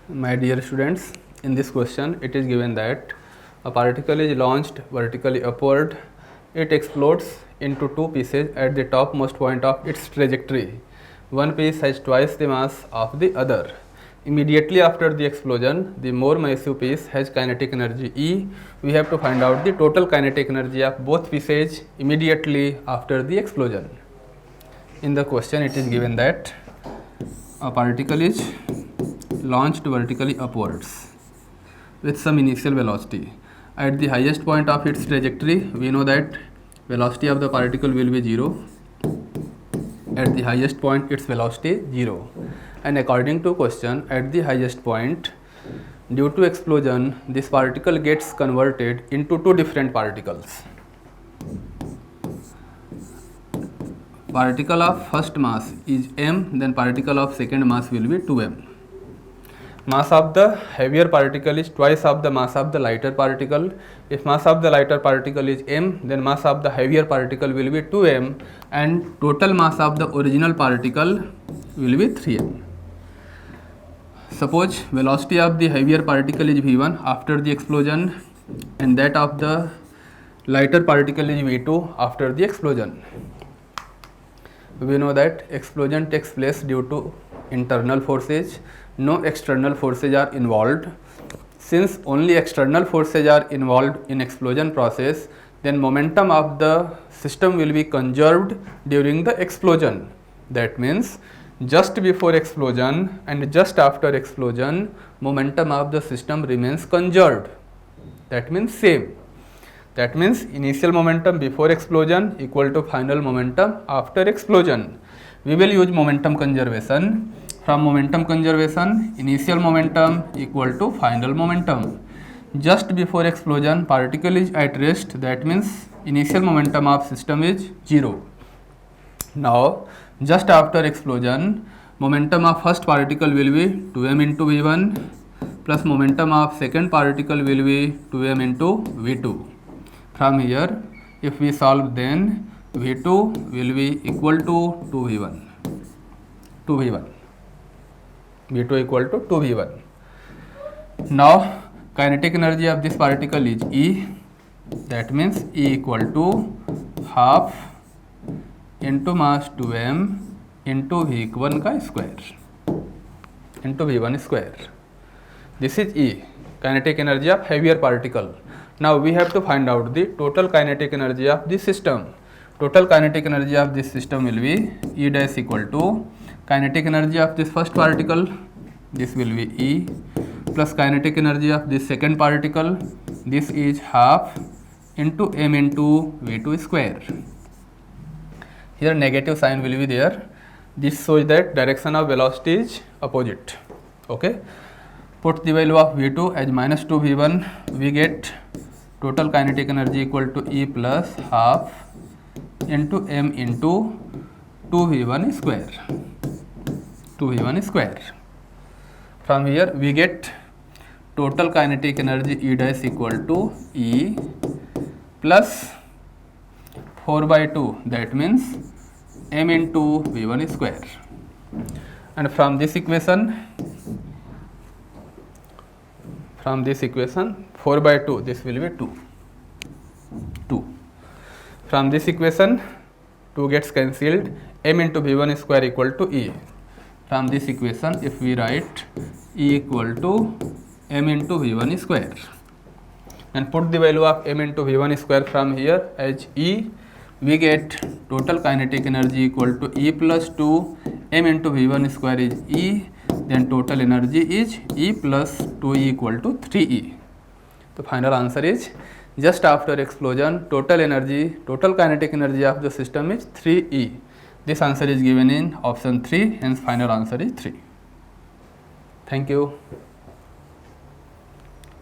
My dear students, in this question it is given that a particle is launched vertically upward. It explodes into two pieces at the topmost point of its trajectory. One piece has twice the mass of the other. Immediately after the explosion, the more massive piece has kinetic energy E. We have to find out the total kinetic energy of both pieces immediately after the explosion. In the question it is given that a particle is launched vertically upwards with some initial velocity. At the highest point of its trajectory, we know that velocity of the particle will be 0. At the highest point, its velocity is 0. And according to question, at the highest point, due to explosion, this particle gets converted into two different particles. Particle of first mass is m, then particle of second mass will be 2m. Mass of the heavier particle is twice of the mass of the lighter particle. If mass of the lighter particle is m, then mass of the heavier particle will be 2m and total mass of the original particle will be 3m. Suppose velocity of the heavier particle is v1 after the explosion and that of the lighter particle is v2 after the explosion. We know that explosion takes place due to internal forces. No external forces are involved. Since only external forces are involved in explosion process, then momentum of the system will be conserved during the explosion. That means just before explosion and just after explosion, momentum of the system remains conserved. That means same. That means initial momentum before explosion equal to final momentum after explosion. We will use momentum conservation. From momentum conservation, initial momentum equal to final momentum. Just before explosion, particle is at rest. That means initial momentum of system is 0. Now, just after explosion, momentum of first particle will be 2m into v1 plus momentum of second particle will be 2m into v2. From here, if we solve, then v2 will be equal to 2v1. v2 equal to 2v1. Now, kinetic energy of this particle is E. That means E equal to half into mass 2m into v1 का square into v1 square. This is E, kinetic energy of heavier particle. Now we have to find out the total kinetic energy of this system. Total kinetic energy of this system will be E dash equal to kinetic energy of this first particle, this will be E, plus kinetic energy of this second particle, this is half into m into v2 square. Here negative sign will be there. This shows that direction of velocity is opposite. Okay. Put the value of v2 as minus 2v1, we get total kinetic energy equal to E plus half into m into 2v1 square. From here we get total kinetic energy E dash equal to E plus 4 by 2, that means m into v1 square. And from this equation 4 by 2, this will be 2. From this equation 2 gets cancelled, m into v1 square equal to E. From this equation, if we write E equal to m into v1 square and put the value of m into v1 square from here as E, we get total kinetic energy equal to E plus 2, m into v1 square is E, then total energy is E plus 2E equal to 3E. The final answer is just after explosion, total kinetic energy of the system is 3E. This answer is given in option 3, hence final answer is 3. Thank you.